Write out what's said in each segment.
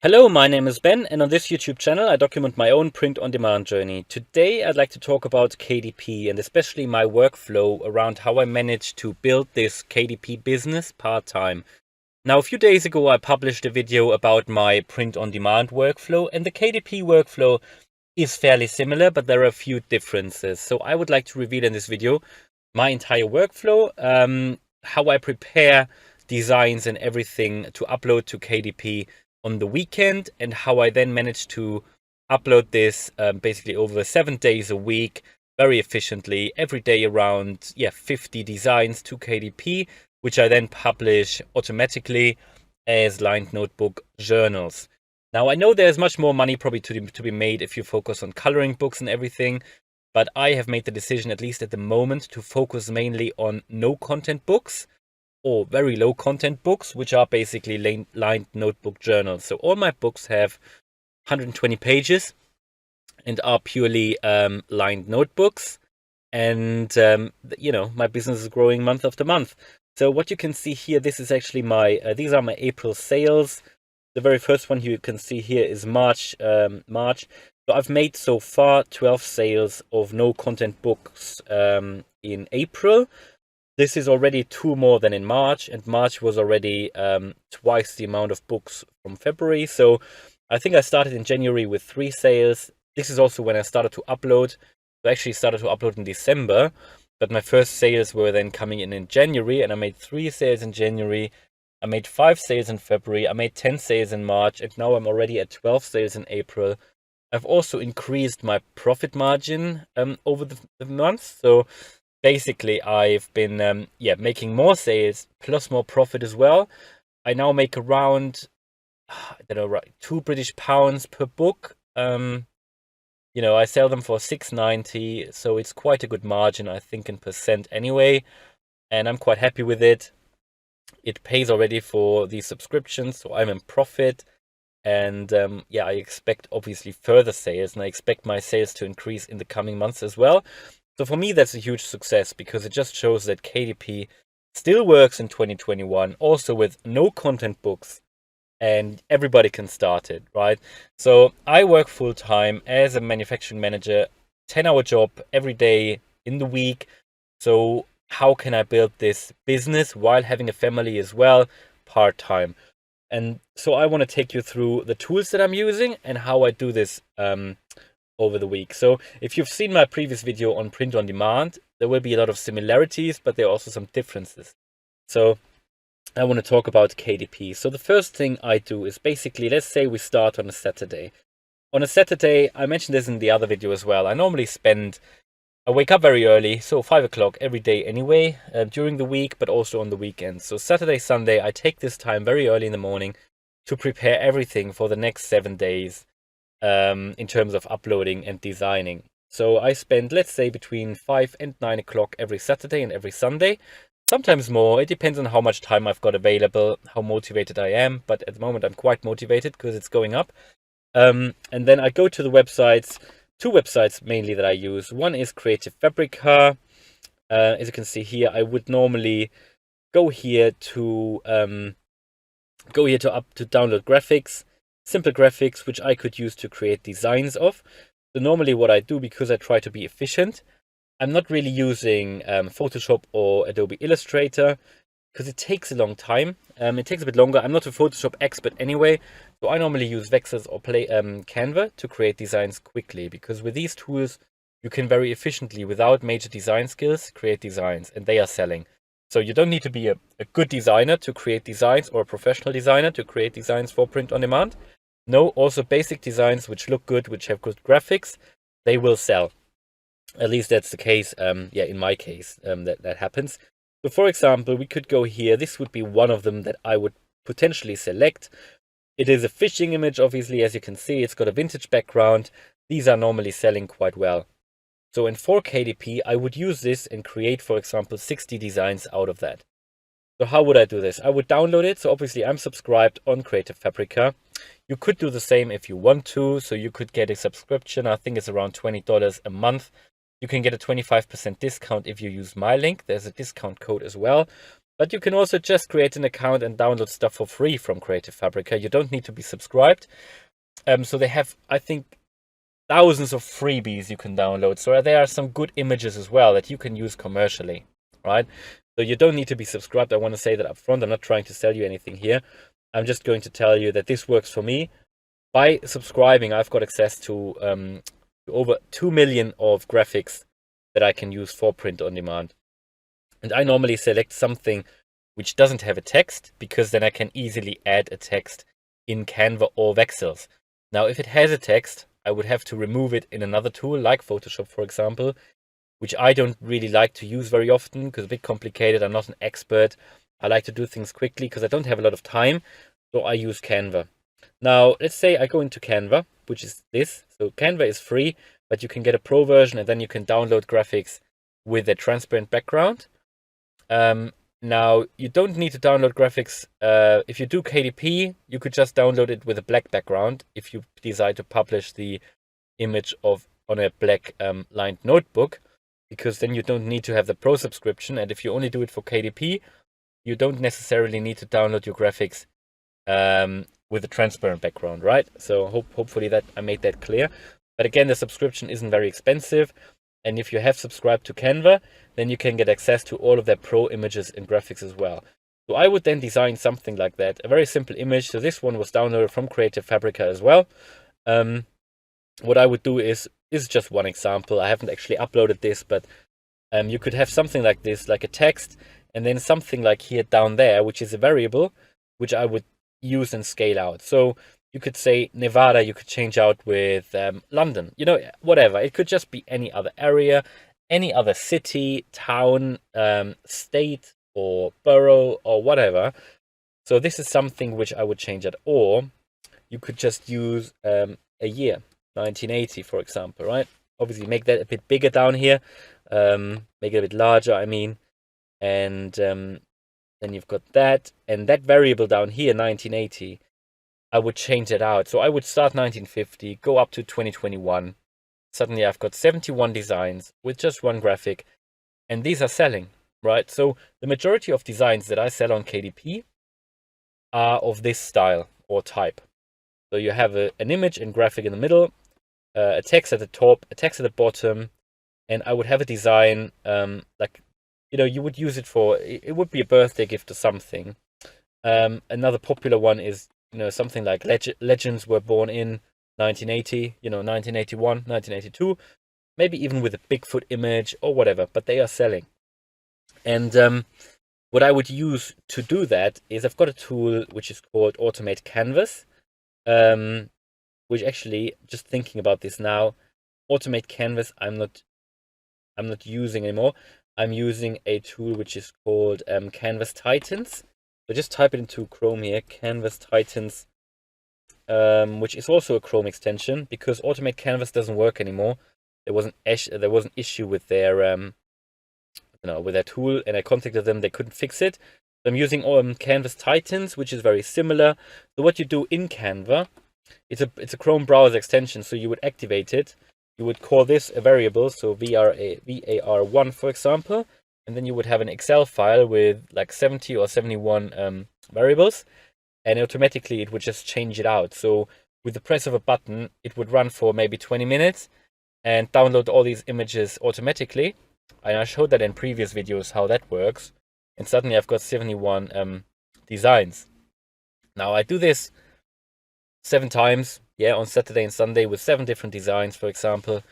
Hello, my name is Ben, and on this YouTube channel I document my own print-on-demand journey. Today I'd like to talk about KDP and especially my workflow around how I managed to build this KDP business part-time. Now, a few days ago I published a video about my print-on-demand workflow, and the KDP workflow is fairly similar, but there are a few differences. So I would like to reveal in this video my entire workflow, how I prepare designs and everything to upload to KDP on the weekend, and how I then manage to upload this basically over 7 days a week very efficiently, every day around 50 designs to KDP, which I then publish automatically as lined notebook journals. Now, I know there's much more money probably to be made if you focus on coloring books and everything, but I have made the decision, at least at the moment, to focus mainly on no content books or very low content books, which are basically lined notebook journals. So all my books have 120 pages and are purely lined notebooks. And, my business is growing month after month. So what you can see here, this is actually these are my April sales. The very first one you can see here is March. So I've made so far 12 sales of no content books in April. This is already 2 more than in March, and March was already twice the amount of books from February. So I think I started in January with 3 sales. This is also when I started to upload. I actually started to upload in December, but my first sales were then coming in January, and I made 3 sales in January. I made 5 sales in February. I made 10 sales in March, and now I'm already at 12 sales in April. I've also increased my profit margin over the months. So basically, I've been making more sales plus more profit as well. I now make around, I don't know, right, £2 per book. I sell them for £6.90, so it's quite a good margin, I think, in percent anyway, and I'm quite happy with it. It pays already for the subscriptions, so I'm in profit. And I expect obviously further sales, and I expect my sales to increase in the coming months as well. So for me, that's a huge success, because it just shows that KDP still works in 2021, also with no content books, and everybody can start it, right? So I work full time as a manufacturing manager, 10-hour job every day in the week. So how can I build this business while having a family as well, part-time? And so I want to take you through the tools that I'm using and how I do this over the week. So if you've seen my previous video on print on demand, there will be a lot of similarities, but there are also some differences. So I want to talk about KDP. So the first thing I do is basically, let's say we start on a Saturday. On a Saturday, I mentioned this in the other video as well, I wake up very early, so 5 o'clock every day anyway, during the week, but also on the weekends. So Saturday, Sunday, I take this time very early in the morning to prepare everything for the next 7 days in terms of uploading and designing. So I spend, let's say, between 5 and 9 o'clock every Saturday and every Sunday. Sometimes more. It depends on how much time I've got available, how motivated I am. But at the moment, I'm quite motivated because it's going up. And then I go to the websites. 2 websites mainly that I use. One is FABRICA. As you can see here, I would normally go here to download graphics, simple graphics, which I could use to create designs of. So normally what I do, because I try to be efficient, I'm not really using Photoshop or Adobe Illustrator, because it takes a long time. It takes a bit longer. I'm not a Photoshop expert anyway, so I normally use Vexels or Canva to create designs quickly, because with these tools, you can very efficiently, without major design skills, create designs, and they are selling. So you don't need to be a good designer to create designs, or a professional designer to create designs for print on demand. No, also basic designs which look good, which have good graphics, they will sell. At least that's the case, in my case, that happens. So for example, we could go here. This would be one of them that I would potentially select. It is a fishing image, obviously, as you can see. It's got a vintage background. These are normally selling quite well. So in 4KDP, I would use this and create, for example, 60 designs out of that. So how would I do this? I would download it. So obviously I'm subscribed on Creative Fabrica. You could do the same if you want to. So you could get a subscription. I think it's around $20 a month. You can get a 25% discount if you use my link. There's a discount code as well. But you can also just create an account and download stuff for free from Creative Fabrica. You don't need to be subscribed. So they have, I think, thousands of freebies you can download. So there are some good images as well that you can use commercially, right? So you don't need to be subscribed. I want to say that up front. I'm not trying to sell you anything here. I'm just going to tell you that this works for me. By subscribing, I've got access to over 2 million of graphics that I can use for print on demand. And I normally select something which doesn't have a text, because then I can easily add a text in Canva or Vexels. Now, if it has a text, I would have to remove it in another tool like Photoshop, for example, which I don't really like to use very often because it's a bit complicated. I'm not an expert. I like to do things quickly because I don't have a lot of time. So I use Canva. Now, let's say I go into Canva, which is this. So Canva is free, but you can get a pro version and then you can download graphics with a transparent background. Now, you don't need to download graphics. If you do KDP, you could just download it with a black background if you decide to publish the image on a black lined notebook, because then you don't need to have the pro subscription. And if you only do it for KDP, you don't necessarily need to download your graphics with a transparent background, right? So hopefully that I made that clear. But again, the subscription isn't very expensive. And if you have subscribed to Canva, then you can get access to all of their pro images and graphics as well. So I would then design something like that, a very simple image. So this one was downloaded from Creative Fabrica as well. What I would do is just one example. I haven't actually uploaded this, but you could have something like this, like a text, and then something like here down there, which is a variable, which I would use and scale out. So you could say Nevada, you could change out with London, whatever. It could just be any other area, any other city, town, state, or borough, or whatever. So this is something which I would change it. Or you could just use a year, 1980, for example, right? Obviously, make that a bit bigger down here, make it a bit larger, I mean. And then you've got that. And that variable down here, 1980, I would change it out. So I would start 1950, go up to 2021. Suddenly I've got 71 designs with just one graphic, and these are selling, right? So the majority of designs that I sell on KDP are of this style or type. So you have an image and graphic in the middle, a text at the top, a text at the bottom, and I would have a design like, you would use it for, it would be a birthday gift or something. Another popular one is, something like legends were born in 1980, 1981, 1982, maybe even with a Bigfoot image or whatever, but they are selling. And what I would use to do that is I've got a tool which is called Automate Canvas, which actually, just thinking about this now, Automate Canvas I'm not using anymore. I'm using a tool which is called Canvas Titans. So just type it into Chrome here, Canvas Titans, which is also a Chrome extension, because Automate Canvas doesn't work anymore. There was an issue with their with their tool, and I contacted them. They couldn't fix it. So I'm using Canvas Titans, which is very similar. So what you do in Canva, it's a Chrome browser extension. So you would activate it. You would call this a variable, so var1, for example. And then you would have an Excel file with like 70 or 71 variables, and automatically it would just change it out. So with the press of a button, it would run for maybe 20 minutes and download all these images automatically. And I showed that in previous videos how that works. And suddenly I've got 71 designs. Now I do this 7 times, on Saturday and Sunday with 7 different designs, for example.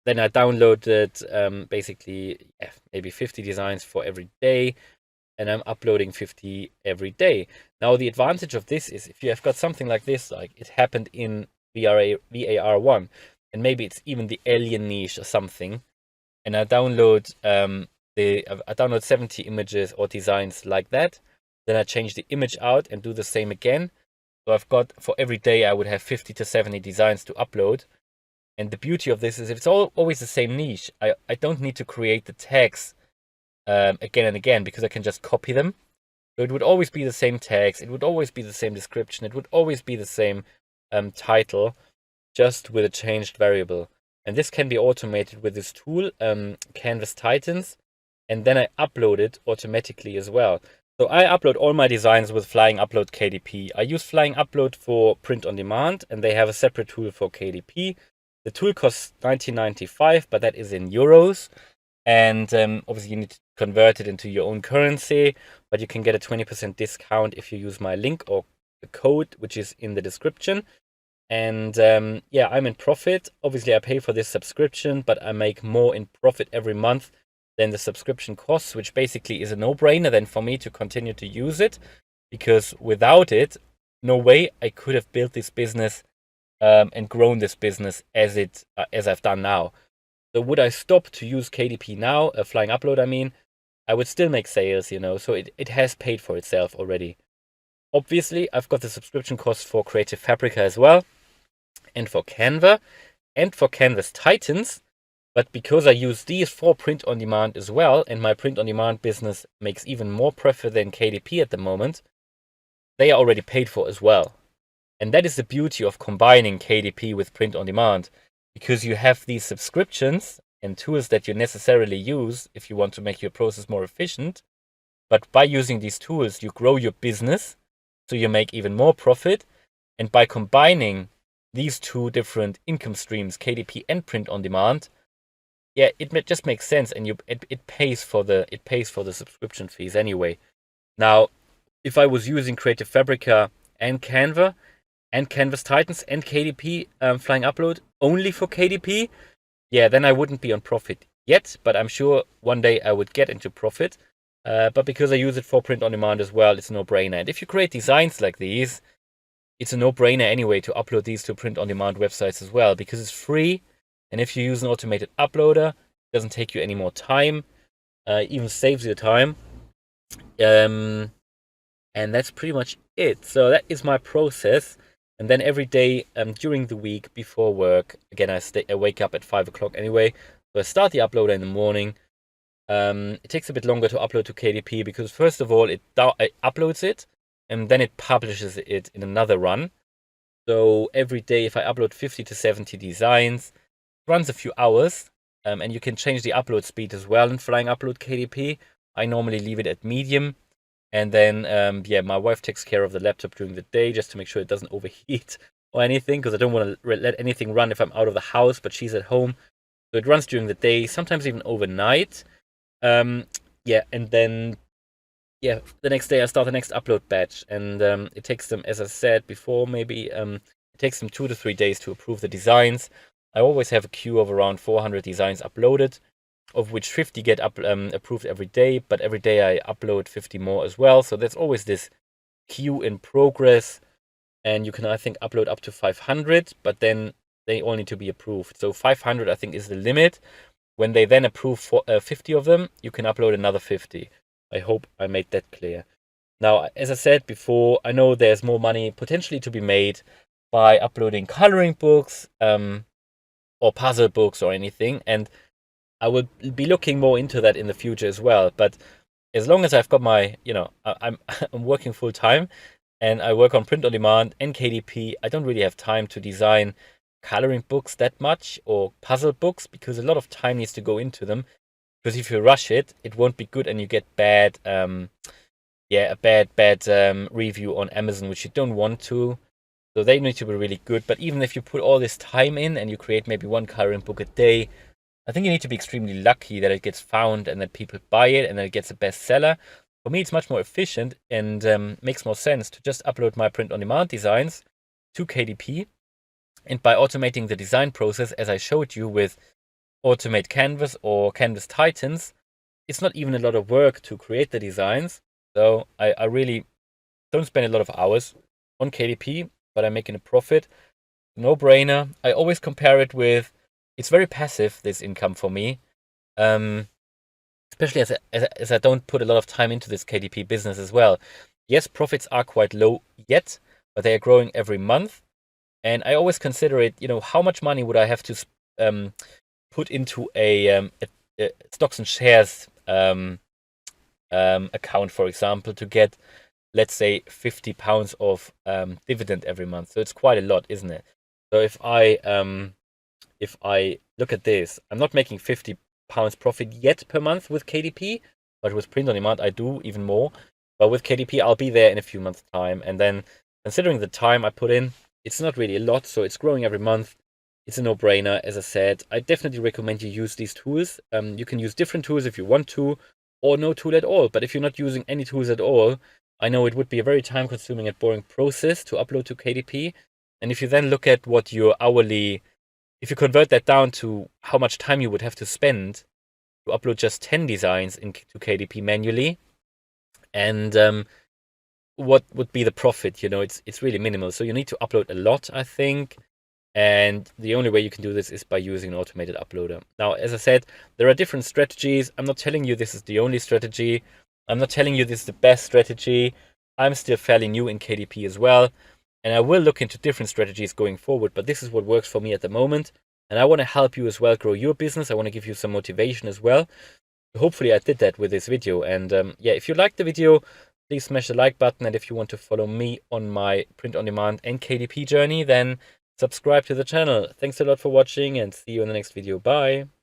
Then I downloaded basically maybe 50 designs for every day, and I'm uploading 50 every day. Now the advantage of this is if you have got something like this, like it happened in VAR1, and maybe it's even the alien niche or something, and I download I download 70 images or designs like that. Then I change the image out and do the same again. So I've got, for every day I would have 50 to 70 designs to upload. And the beauty of this is it's always the same niche. I don't need to create the tags again and again, because I can just copy them. So it would always be the same tags. It would always be the same description. It would always be the same title, just with a changed variable. And this can be automated with this tool, Canvas Titans. and then I upload it automatically as well. So I upload all my designs with Flying Upload KDP. I use Flying Upload for print on demand, and they have a separate tool for KDP. The tool costs 19.95, but that is in euros. And obviously you need to convert it into your own currency, but you can get a 20% discount if you use my link or the code, which is in the description. And yeah, I'm in profit. Obviously I pay for this subscription, but I make more in profit every month than the subscription costs, which basically is a no-brainer then for me to continue to use it, because without it, no way I could have built this business and grown this business as I've done now. So would I stop to use KDP now, Flying Upload I mean, I would still make sales, you know, so it has paid for itself already. Obviously, I've got the subscription costs for Creative Fabrica as well, and for Canva, and for Canvas Titans, but because I use these for print on demand as well, and my print on demand business makes even more profit than KDP at the moment, they are already paid for as well. And that is the beauty of combining KDP with print on demand, because you have these subscriptions and tools that you necessarily use if you want to make your process more efficient. But by using these tools, you grow your business, so you make even more profit. And by combining these two different income streams, KDP and print on demand, yeah, it just makes sense, and it pays for the subscription fees anyway. Now, if I was using Creative Fabrica and Canva and Canvas Titans and KDP Flying Upload only for KDP, yeah, then I wouldn't be on profit yet, but I'm sure one day I would get into profit. But because I use it for print on demand as well, it's a no-brainer. And if you create designs like these, it's a no-brainer anyway to upload these to print on demand websites as well, because it's free. And if you use an automated uploader, it doesn't take you any more time, even saves you time. And that's pretty much it. So that is my process. And then every day during the week before work, again, I wake up at 5 o'clock anyway. So I start the uploader in the morning. It takes a bit longer to upload to KDP because first of all, it uploads it and then it publishes it in another run. So every day, if I upload 50 to 70 designs, it runs a few hours, and you can change the upload speed as well in Flying Upload KDP. I normally leave it at medium. And then, yeah, my wife takes care of the laptop during the day just to make sure it doesn't overheat or anything, because I don't want to let anything run if I'm out of the house, but she's at home. So it runs during the day, sometimes even overnight. Yeah, and then, yeah, the next day I start the next upload batch. And it takes them, as I said before, maybe it takes them 2 to 3 days to approve the designs. I always have a queue of around 400 designs uploaded, of which 50 get approved every day, but every day I upload 50 more as well. So there's always this queue in progress, and you can, I think, upload up to 500, but then they all need to be approved. So 500, I think, is the limit. When they then approve 50 of them, you can upload another 50. I hope I made that clear. Now, as I said before, I know there's more money potentially to be made by uploading coloring books or puzzle books or anything, and I will be looking more into that in the future as well. But as long as I've got my, you know, I'm working full time and I work on print on demand and KDP, I don't really have time to design coloring books that much or puzzle books, because a lot of time needs to go into them. Because if you rush it, it won't be good and you get bad, a bad review on Amazon, which you don't want to. So they need to be really good. But even if you put all this time in and you create maybe one coloring book a day, I think you need to be extremely lucky that it gets found and that people buy it and that it gets a bestseller. For me, it's much more efficient and makes more sense to just upload my print-on-demand designs to KDP. And by automating the design process, as I showed you with Automate Canvas or Canvas Titans, it's not even a lot of work to create the designs. So I really don't spend a lot of hours on KDP, but I'm making a profit. No brainer. I always compare it with, it's very passive, this income for me. Especially as I don't put a lot of time into this KDP business as well. Yes, profits are quite low yet, but they are growing every month. And I always consider it, you know, how much money would I have to put into a stocks and shares account, for example, to get, let's say, £50 of dividend every month. So it's quite a lot, isn't it? So if I look at this, I'm not making £50 £100 profit yet per month with KDP, but with print on demand, I do even more. But with KDP, I'll be there in a few months' time. And then considering the time I put in, it's not really a lot. So it's growing every month. It's a no-brainer. As I said, I definitely recommend you use these tools. You can use different tools if you want to, or no tool at all. But if you're not using any tools at all, I know it would be a very time-consuming and boring process to upload to KDP. And if you then look at what your hourly, if you convert that down to how much time you would have to spend to upload just 10 designs into KDP manually, and what would be the profit? It's really minimal. So you need to upload a lot, I think. And the only way you can do this is by using an automated uploader. Now, as I said, there are different strategies. I'm not telling you this is the only strategy. I'm not telling you this is the best strategy. I'm still fairly new in KDP as well. And I will look into different strategies going forward, but this is what works for me at the moment. And I want to help you as well grow your business. I want to give you some motivation as well. Hopefully I did that with this video. And yeah, if you liked the video, please smash the like button. And if you want to follow me on my print on demand and KDP journey, then subscribe to the channel. Thanks a lot for watching and see you in the next video. Bye.